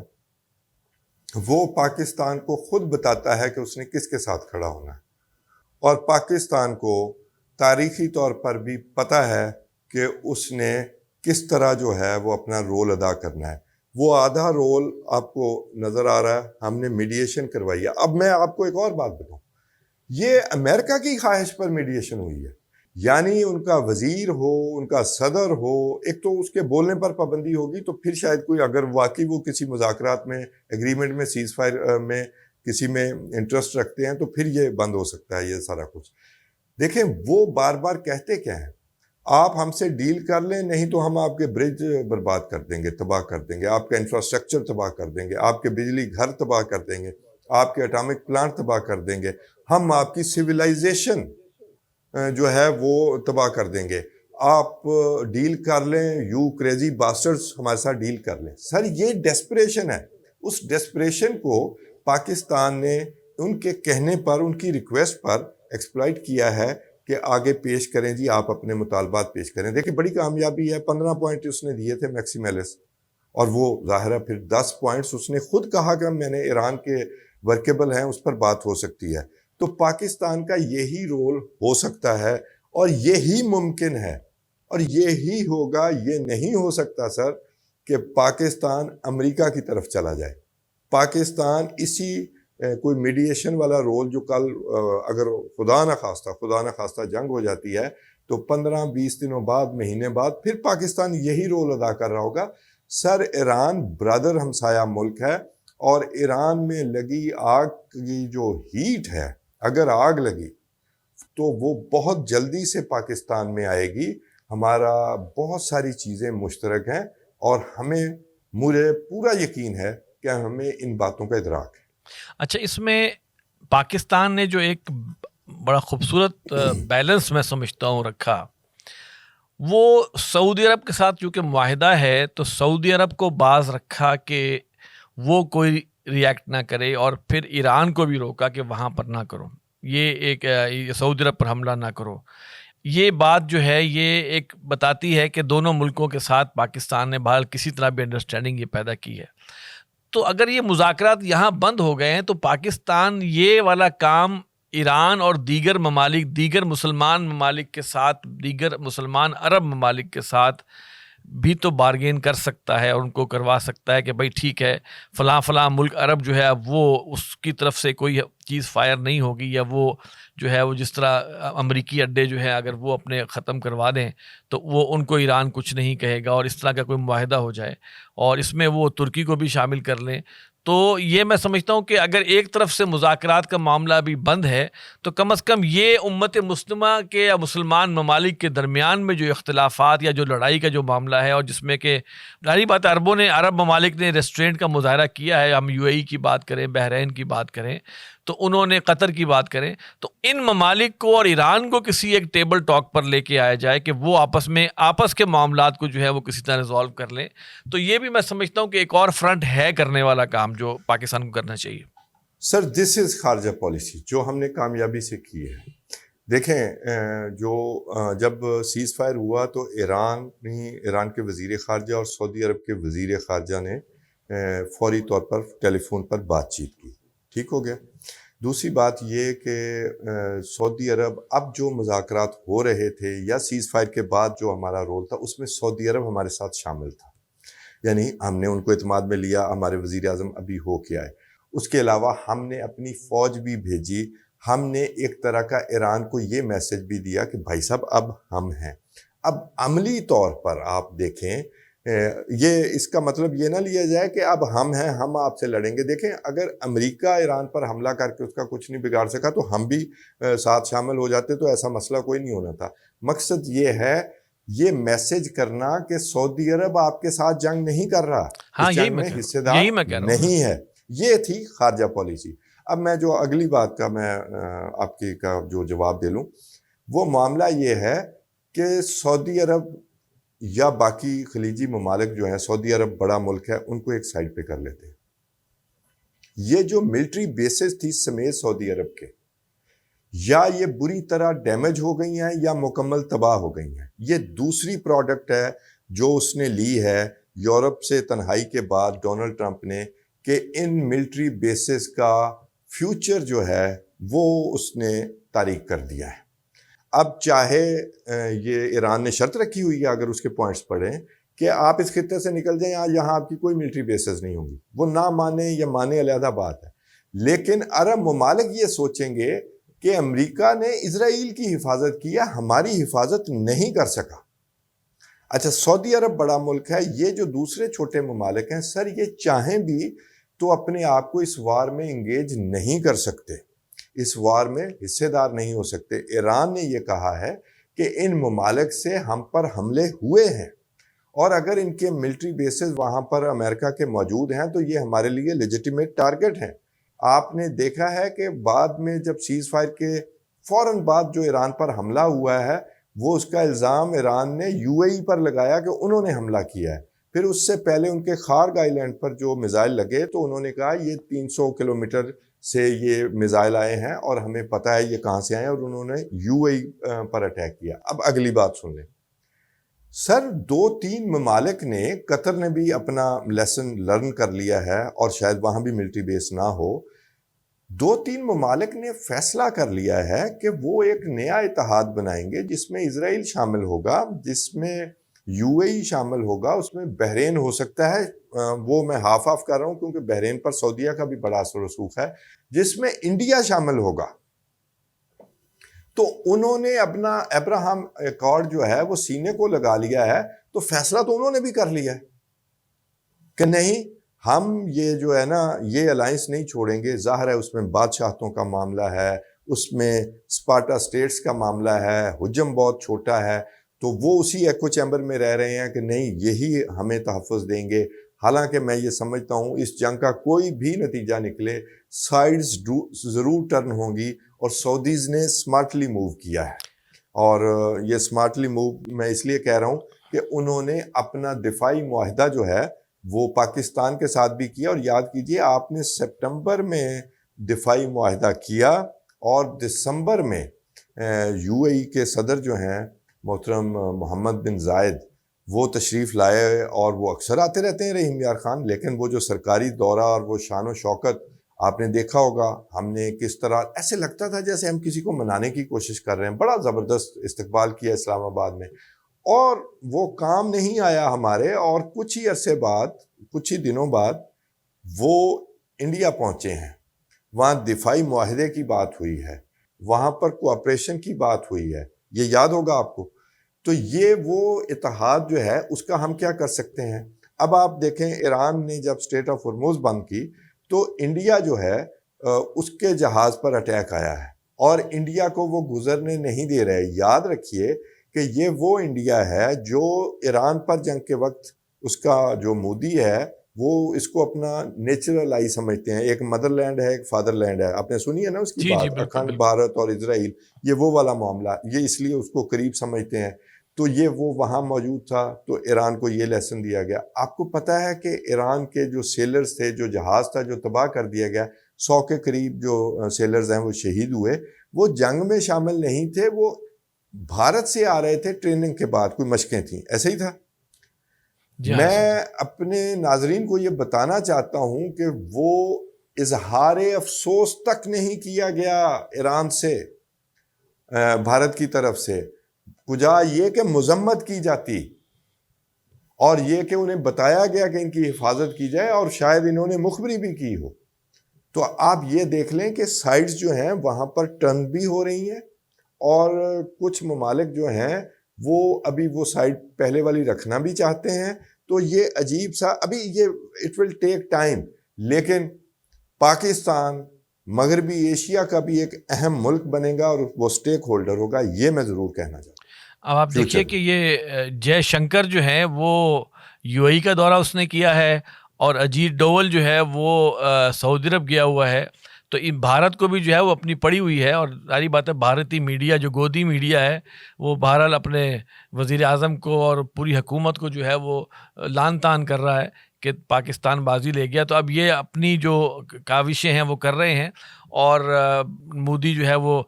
وہ پاکستان کو خود بتاتا ہے کہ اس نے کس کے ساتھ کھڑا ہونا ہے، اور پاکستان کو تاریخی طور پر بھی پتہ ہے کہ اس نے کس طرح جو ہے وہ اپنا رول ادا کرنا ہے۔ وہ آدھا رول آپ کو نظر آ رہا ہے، ہم نے میڈیشن کروائی ہے۔ اب میں آپ کو ایک اور بات بتاؤں، یہ امریکہ کی خواہش پر میڈیشن ہوئی ہے، یعنی ان کا وزیر ہو، ان کا صدر ہو، ایک تو اس کے بولنے پر پابندی ہوگی، تو پھر شاید کوئی اگر واقعی وہ کسی مذاکرات میں، ایگریمنٹ میں، سیز فائر میں کسی میں انٹرسٹ رکھتے ہیں، تو پھر یہ بند ہو سکتا ہے یہ سارا کچھ۔ دیکھیں وہ بار بار کہتے کیا ہیں، آپ ہم سے ڈیل کر لیں، نہیں تو ہم آپ کے برج برباد کر دیں گے، تباہ کر دیں گے، آپ کا انفراسٹرکچر تباہ کر دیں گے، آپ کے بجلی گھر تباہ کر دیں گے، آپ کے اٹامک پلانٹ تباہ کر دیں گے، ہم آپ کی سویلائزیشن جو ہے وہ تباہ کر دیں گے، آپ ڈیل کر لیں، یو کریزی باسٹرز ہمارے ساتھ ڈیل کر لیں۔ سر یہ ڈیسپریشن ہے، اس ڈیسپریشن کو پاکستان نے ان کے کہنے پر، ان کی ریکویسٹ پر ایکسپلائٹ کیا ہے کہ آگے پیش کریں جی، آپ اپنے مطالبات پیش کریں۔ دیکھیں بڑی کامیابی ہے، 15 پوائنٹ اس نے دیے تھے میکسیمیلس، اور وہ ظاہر ہے پھر 10 پوائنٹس اس نے خود کہا کہ میں نے ایران کے ورکیبل ہیں، اس پر بات ہو سکتی ہے۔ تو پاکستان کا یہی رول ہو سکتا ہے اور یہی ممکن ہے اور یہی ہوگا۔ یہ نہیں ہو سکتا سر کہ پاکستان امریکہ کی طرف چلا جائے۔ پاکستان اسی کوئی میڈیشن والا رول جو کل اگر خدا نہ خواستہ جنگ ہو جاتی ہے تو 15-20 دنوں بعد، مہینے بعد پھر پاکستان یہی رول ادا کر رہا ہوگا۔ سر ایران برادر ہمسایہ ملک ہے، اور ایران میں لگی آگ کی جو ہیٹ ہے، اگر آگ لگی تو وہ بہت جلدی سے پاکستان میں آئے گی۔ ہمارا بہت ساری چیزیں مشترک ہیں اور مجھے پورا یقین ہے کہ ہمیں ان باتوں کا ادراک ہے۔ اچھا، اس میں پاکستان نے جو ایک بڑا خوبصورت بیلنس میں سمجھتا ہوں رکھا، وہ سعودی عرب کے ساتھ چونکہ معاہدہ ہے تو سعودی عرب کو باز رکھا کہ وہ کوئی ریئیکٹ نہ کرے، اور پھر ایران کو بھی روکا کہ وہاں پر نہ کرو، یہ سعودی عرب پر حملہ نہ کرو۔ یہ بات جو ہے یہ ایک بتاتی ہے کہ دونوں ملکوں کے ساتھ پاکستان نے بہرحال کسی طرح بھی انڈرسٹینڈنگ یہ پیدا کی ہے۔ تو اگر یہ مذاکرات یہاں بند ہو گئے ہیں تو پاکستان یہ والا کام ایران اور دیگر مسلمان ممالک کے ساتھ، دیگر مسلمان عرب ممالک کے ساتھ بھی تو بارگین کر سکتا ہے اور ان کو کروا سکتا ہے کہ بھائی ٹھیک ہے فلاں ملک عرب جو ہے اب وہ اس کی طرف سے کوئی چیز فائر نہیں ہوگی، یا وہ جو ہے وہ جس طرح امریکی اڈے جو ہے اگر وہ اپنے ختم کروا دیں تو وہ ان کو ایران کچھ نہیں کہے گا، اور اس طرح کا کوئی معاہدہ ہو جائے اور اس میں وہ ترکی کو بھی شامل کر لیں. تو یہ میں سمجھتا ہوں کہ اگر ایک طرف سے مذاکرات کا معاملہ ابھی بند ہے تو کم از کم یہ امت مسلمہ کے یا مسلمان ممالک کے درمیان میں جو اختلافات یا جو لڑائی کا جو معاملہ ہے، اور جس میں کہ ظاہری بات ہے عرب ممالک نے ریسٹرینٹ کا مظاہرہ کیا ہے، ہم UAE کی بات کریں، بحرین کی بات کریں، تو انہوں نے قطر کی بات کریں، تو ان ممالک کو اور ایران کو کسی ایک ٹیبل ٹاک پر لے کے آیا جائے کہ وہ آپس کے معاملات کو جو ہے وہ کسی طرح ریزالو کر لیں. تو یہ بھی میں سمجھتا ہوں کہ ایک اور فرنٹ ہے کرنے والا کام جو پاکستان کو کرنا چاہیے. سر دس از خارجہ پالیسی جو ہم نے کامیابی سے کی ہے. دیکھیں جب سیز فائر ہوا تو ایران کے وزیر خارجہ اور سعودی عرب کے وزیر خارجہ نے فوری طور پر ٹیلی فون پر بات چیت کی، ٹھیک ہو گیا. دوسری بات یہ کہ سعودی عرب اب جو مذاکرات ہو رہے تھے یا سیز فائر کے بعد جو ہمارا رول تھا اس میں سعودی عرب ہمارے ساتھ شامل تھا، یعنی ہم نے ان کو اعتماد میں لیا. ہمارے وزیر اعظم ابھی ہو کے آئے. اس کے علاوہ ہم نے اپنی فوج بھی بھیجی. ہم نے ایک طرح کا ایران کو یہ میسج بھی دیا کہ بھائی صاحب اب ہم ہیں. اب عملی طور پر آپ دیکھیں، یہ اس کا مطلب یہ نہ لیا جائے کہ اب ہم ہیں، ہم آپ سے لڑیں گے. دیکھیں اگر امریکہ ایران پر حملہ کر کے اس کا کچھ نہیں بگاڑ سکا تو ہم بھی ساتھ شامل ہو جاتے تو ایسا مسئلہ کوئی نہیں ہونا تھا. مقصد یہ ہے یہ میسج کرنا کہ سعودی عرب آپ کے ساتھ جنگ نہیں کر رہا، اس جنگ میں حصے دار نہیں ہے. یہ تھی خارجہ پالیسی. اب میں جو اگلی بات کا میں آپ کی کا جو جواب دے لوں، وہ معاملہ یہ ہے کہ سعودی عرب یا باقی خلیجی ممالک جو ہیں، سعودی عرب بڑا ملک ہے، ان کو ایک سائڈ پہ کر لیتے ہیں. یہ جو ملٹری بیسز تھی سمیت سعودی عرب کے، یا یہ بری طرح ڈیمیج ہو گئی ہیں یا مکمل تباہ ہو گئی ہیں. یہ دوسری پروڈکٹ ہے جو اس نے لی ہے یورپ سے تنہائی کے بعد ڈونلڈ ٹرمپ نے، کہ ان ملٹری بیسز کا فیوچر جو ہے وہ اس نے تاریک کر دیا ہے. اب چاہے یہ ایران نے شرط رکھی ہوئی ہے، اگر اس کے پوائنٹس پڑھیں کہ آپ اس خطے سے نکل جائیں، یہاں آپ کی کوئی ملٹری بیسز نہیں ہوں گی، وہ نہ مانیں یا مانیں علیحدہ بات ہے. لیکن عرب ممالک یہ سوچیں گے کہ امریکہ نے اسرائیل کی حفاظت کی ہے، ہماری حفاظت نہیں کر سکا. اچھا سعودی عرب بڑا ملک ہے، یہ جو دوسرے چھوٹے ممالک ہیں سر، یہ چاہیں بھی تو اپنے آپ کو اس وار میں انگیج نہیں کر سکتے، اس وار میں حصے دار نہیں ہو سکتے. ایران نے یہ کہا ہے کہ ان ممالک سے ہم پر حملے ہوئے ہیں، اور اگر ان کے ملٹری بیسز وہاں پر امریکہ کے موجود ہیں تو یہ ہمارے لیے لیجیٹیمیٹ ٹارگٹ ہیں. آپ نے دیکھا ہے کہ بعد میں جب سیز فائر کے فوراً بعد جو ایران پر حملہ ہوا ہے، وہ اس کا الزام ایران نے UAE پر لگایا کہ انہوں نے حملہ کیا ہے. پھر اس سے پہلے ان کے خارگ آئی لینڈ پر جو میزائل لگے تو انہوں نے کہا یہ 300 کلومیٹر سے یہ میزائل آئے ہیں اور ہمیں پتہ ہے یہ کہاں سے آئے ہیں، اور انہوں نے UAE پر اٹیک کیا. اب اگلی بات سن لیں سر. 2-3 ممالک نے، قطر نے بھی اپنا لیسن لرن کر لیا ہے اور شاید وہاں بھی ملٹری بیس نہ ہو. 2-3 ممالک نے فیصلہ کر لیا ہے کہ وہ ایک نیا اتحاد بنائیں گے جس میں اسرائیل شامل ہوگا، جس میں UAE شامل ہوگا، اس میں بحرین ہو سکتا ہے، وہ میں ہاف کر رہا ہوں کیونکہ بحرین پر سعودیہ کا بھی بڑا اثر و رسوخ ہے، جس میں انڈیا شامل ہوگا. تو انہوں نے اپنا ابراہم ایکارڈ جو ہے وہ سینے کو لگا لیا ہے. تو فیصلہ تو انہوں نے بھی کر لیا ہے کہ نہیں، ہم یہ جو ہے نا یہ الائنس نہیں چھوڑیں گے. ظاہر ہے اس میں بادشاہتوں کا معاملہ ہے، اس میں اسپارٹا سٹیٹس کا معاملہ ہے، حجم بہت چھوٹا ہے، تو وہ اسی ایکو چیمبر میں رہ رہے ہیں کہ نہیں یہی ہمیں تحفظ دیں گے. حالانکہ میں یہ سمجھتا ہوں اس جنگ کا کوئی بھی نتیجہ نکلے، سائیڈز ضرور ٹرن ہوں گی، اور سعودیز نے سمارٹلی موو کیا ہے. اور یہ سمارٹلی موو میں اس لیے کہہ رہا ہوں کہ انہوں نے اپنا دفاعی معاہدہ جو ہے وہ پاکستان کے ساتھ بھی کیا. اور یاد کیجئے آپ نے سپٹمبر میں دفاعی معاہدہ کیا، اور دسمبر میں UAE کے صدر جو ہیں محترم محمد بن زائد وہ تشریف لائے، اور وہ اکثر آتے رہتے ہیں رحیم یار خان، لیکن وہ جو سرکاری دورہ اور وہ شان و شوکت آپ نے دیکھا ہوگا ہم نے کس طرح ایسے لگتا تھا جیسے ہم کسی کو منانے کی کوشش کر رہے ہیں، بڑا زبردست استقبال کیا اسلام آباد میں، اور وہ کام نہیں آیا ہمارے، اور کچھ ہی عرصے بعد، کچھ ہی دنوں بعد وہ انڈیا پہنچے ہیں، وہاں دفاعی معاہدے کی بات ہوئی ہے، وہاں پر کوآپریشن کی بات ہوئی ہے، یہ یاد ہوگا آپ کو۔ تو یہ وہ اتحاد جو ہے اس کا ہم کیا کر سکتے ہیں؟ اب آپ دیکھیں ایران نے جب اسٹریٹ آف ہرمز بند کی تو انڈیا جو ہے اس کے جہاز پر اٹیک آیا ہے، اور انڈیا کو وہ گزرنے نہیں دے رہے۔ یاد رکھیے کہ یہ وہ انڈیا ہے جو ایران پر جنگ کے وقت اس کا جو مودی ہے وہ اس کو اپنا نیچرل آئی سمجھتے ہیں، ایک مدر لینڈ ہے ایک فادر لینڈ ہے، آپ نے سنی ہے نا اس کی جی بات، اکھنڈ بھارت اور اسرائیل، یہ وہ والا معاملہ، یہ اس لیے اس کو قریب سمجھتے ہیں۔ تو یہ وہ وہاں موجود تھا، تو ایران کو یہ لیسن دیا گیا۔ آپ کو پتہ ہے کہ ایران کے جو سیلرز تھے، جو جہاز تھا جو تباہ کر دیا گیا، 100 کے قریب جو سیلرز ہیں وہ شہید ہوئے، وہ جنگ میں شامل نہیں تھے، وہ بھارت سے آ رہے تھے ٹریننگ کے بعد، کوئی مشقیں تھیں، ایسے ہی تھا۔ میں اپنے ناظرین کو یہ بتانا چاہتا ہوں کہ وہ اظہار افسوس تک نہیں کیا گیا ایران سے، بھارت کی طرف سے، کجا یہ کہ مذمت کی جاتی، اور یہ کہ انہیں بتایا گیا کہ ان کی حفاظت کی جائے، اور شاید انہوں نے مخبری بھی کی ہو۔ تو آپ یہ دیکھ لیں کہ سائٹس جو ہیں وہاں پر ٹرن بھی ہو رہی ہیں، اور کچھ ممالک جو ہیں وہ ابھی وہ سائٹ پہلے والی رکھنا بھی چاہتے ہیں۔ تو یہ عجیب سا، ابھی یہ اٹ ول ٹیک ٹائم، لیکن پاکستان مغربی ایشیا کا بھی ایک اہم ملک بنے گا اور وہ سٹیک ہولڈر ہوگا، یہ میں ضرور کہنا چاہتا ہوں۔ اب آپ دیکھیے کہ یہ جے شنکر جو ہیں وہ یو اے ای کا دورہ اس نے کیا ہے، اور اجیت ڈوول جو ہے وہ سعودی عرب گیا ہوا ہے۔ تو ان بھارت کو بھی جو ہے وہ اپنی پڑی ہوئی ہے، اور ساری بات ہے بھارتی میڈیا جو گودی میڈیا ہے وہ بہرحال اپنے وزیر اعظم کو اور پوری حکومت کو جو ہے وہ لان تان کر رہا ہے کہ پاکستان بازی لے گیا۔ تو اب یہ اپنی جو کاوشیں ہیں وہ کر رہے ہیں، اور مودی جو ہے وہ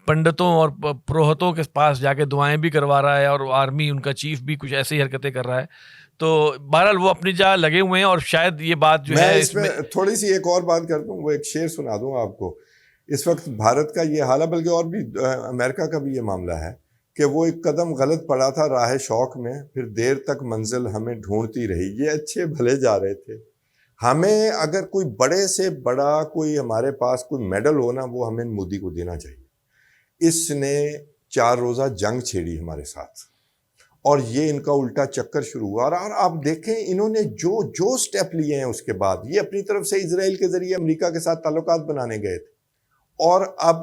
پنڈتوں اور پروہتوں کے پاس جا کے دعائیں بھی کروا رہا ہے، اور آرمی ان کا چیف بھی کچھ ایسی حرکتیں کر رہا ہے۔ تو بہرحال وہ اپنی جگہ لگے ہوئے ہیں، اور شاید یہ بات جو میں ہے اس میں تھوڑی سی ایک اور بات کر دوں، وہ ایک شعر سنا دوں آپ کو۔ اس وقت بھارت کا یہ حال ہے، بلکہ اور بھی امریکہ کا بھی یہ معاملہ ہے کہ وہ ایک قدم غلط پڑا تھا راہ شوق میں، پھر دیر تک منزل ہمیں ڈھونڈتی رہی۔ یہ اچھے بھلے جا رہے تھے، ہمیں اگر کوئی بڑے سے بڑا کوئی ہمارے پاس کوئی میڈل ہو نا، وہ ہمیں مودی کو دینا چاہیے۔ اس نے 4 روزہ جنگ چھیڑی ہمارے ساتھ، اور یہ ان کا الٹا چکر شروع ہوا، اور آپ دیکھیں انہوں نے جو سٹیپ لیے ہیں اس کے بعد، یہ اپنی طرف سے اسرائیل کے ذریعے امریکہ کے ساتھ تعلقات بنانے گئے تھے، اور اب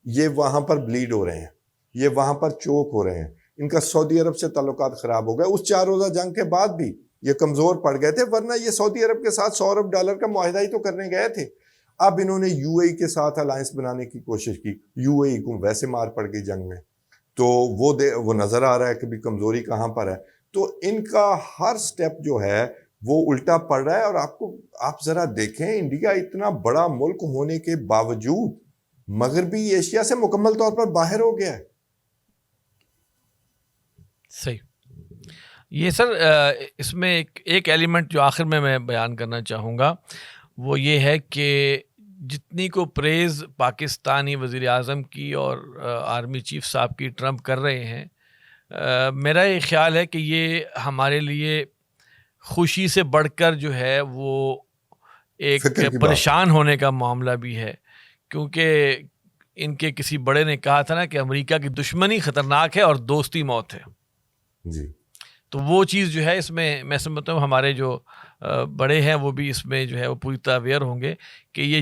یہ وہاں پر بلیڈ ہو رہے ہیں، یہ وہاں پر چوک ہو رہے ہیں، ان کا سعودی عرب سے تعلقات خراب ہو گئے۔ اس 4 روزہ جنگ کے بعد بھی یہ کمزور پڑ گئے تھے، ورنہ یہ سعودی عرب کے ساتھ $100 ارب کا معاہدہ ہی تو کرنے گئے تھے۔ اب انہوں نے یو اے ای کے ساتھ الائنس بنانے کی کوشش کی، یو اے ای کو ویسے مار پڑ گئی جنگ میں، تو وہ نظر آ رہا ہے کہ بھی کمزوری کہاں پر ہے۔ تو ان کا ہر سٹیپ جو ہے وہ الٹا پڑ رہا ہے، اور آپ ذرا دیکھیں انڈیا اتنا بڑا ملک ہونے کے باوجود مغربی ایشیا سے مکمل طور پر باہر ہو گیا ہے۔ صحیح۔ یہ سر اس میں ایک ایلیمنٹ جو آخر میں بیان کرنا چاہوں گا وہ یہ ہے کہ جتنی کو پریز پاکستانی وزیر اعظم کی اور آرمی چیف صاحب کی ٹرمپ کر رہے ہیں، میرا یہ خیال ہے کہ یہ ہمارے لیے خوشی سے بڑھ کر جو ہے وہ ایک پریشان ہونے کا معاملہ بھی ہے، کیونکہ ان کے کسی بڑے نے کہا تھا نا کہ امریکہ کی دشمنی خطرناک ہے اور دوستی موت ہے۔ جی، تو وہ چیز جو ہے اس میں سمجھتا ہوں ہمارے جو بڑے ہیں وہ بھی اس میں جو ہے وہ پوری طرح اویئر ہوں گے کہ یہ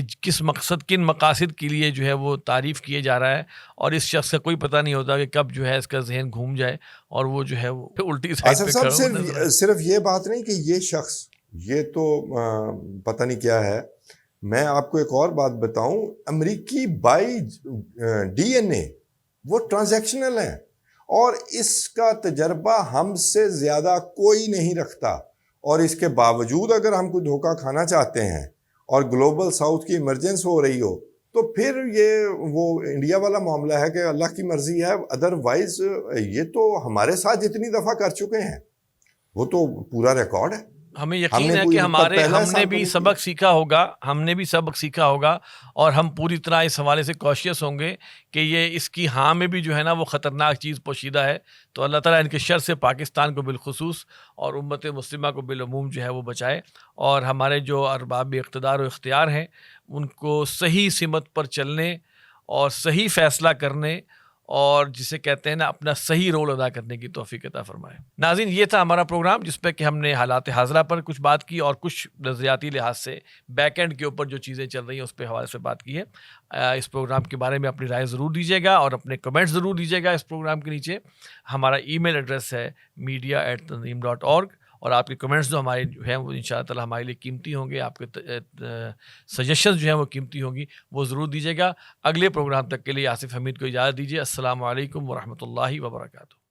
کن مقاصد کے لیے جو ہے وہ تعریف کیے جا رہا ہے، اور اس شخص کا کوئی پتہ نہیں ہوتا کہ کب جو ہے اس کا ذہن گھوم جائے اور وہ جو ہے وہ الٹی سائڈ پہ کھڑا ہو نظر آئے۔ صرف یہ بات نہیں کہ یہ شخص، یہ تو پتہ نہیں کیا ہے۔ میں آپ کو ایک اور بات بتاؤں، امریکی بائی ڈی این اے وہ ٹرانزیکشنل ہیں، اور اس کا تجربہ ہم سے زیادہ کوئی نہیں رکھتا، اور اس کے باوجود اگر ہم کوئی دھوکہ کھانا چاہتے ہیں اور گلوبل ساؤتھ کی ایمرجنس ہو رہی ہو تو پھر یہ وہ انڈیا والا معاملہ ہے کہ اللہ کی مرضی ہے، ادروائز یہ تو ہمارے ساتھ جتنی دفعہ کر چکے ہیں وہ تو پورا ریکارڈ ہے۔ ہمیں یقین ہے کہ ہم نے بھی سبق سیکھا ہوگا اور ہم پوری طرح اس حوالے سے کوشیس ہوں گے کہ یہ اس کی ہاں میں بھی جو ہے نا وہ خطرناک چیز پوشیدہ ہے. تو اللہ تعالیٰ ان کے شر سے پاکستان کو بالخصوص اور امت مسلمہ کو بالعموم جو ہے وہ بچائے, اور ہمارے جو ارباب اقتدار و اختیار ہیں ان کو صحیح سمت پر چلنے اور صحیح فیصلہ کرنے اور جسے کہتے ہیں نا اپنا صحیح رول ادا کرنے کی توفیق عطا فرمائے. ناظرین, یہ تھا ہمارا پروگرام جس پہ کہ ہم نے حالات حاضرہ پر کچھ بات کی اور کچھ نظریاتی لحاظ سے بیک اینڈ کے اوپر جو چیزیں چل رہی ہیں اس پہ حوالے سے بات کی ہے. اس پروگرام کے بارے میں اپنی رائے ضرور دیجیے گا اور اپنے کمنٹ ضرور دیجیے گا اس پروگرام کے نیچے. ہمارا ای میل ایڈریس ہے media@tanzeem.org, اور آپ کے کمنٹس جو ہمارے جو ہیں وہ ان شاء اللہ تعالیٰ ہمارے لیے قیمتی ہوں گے. آپ کے سجیشنز جو ہیں وہ قیمتی ہوں گی, وہ ضرور دیجیے گا. اگلے پروگرام تک کے لیے آصف حمید کو اجازت دیجیے. السلام علیکم ورحمۃ اللہ وبرکاتہ.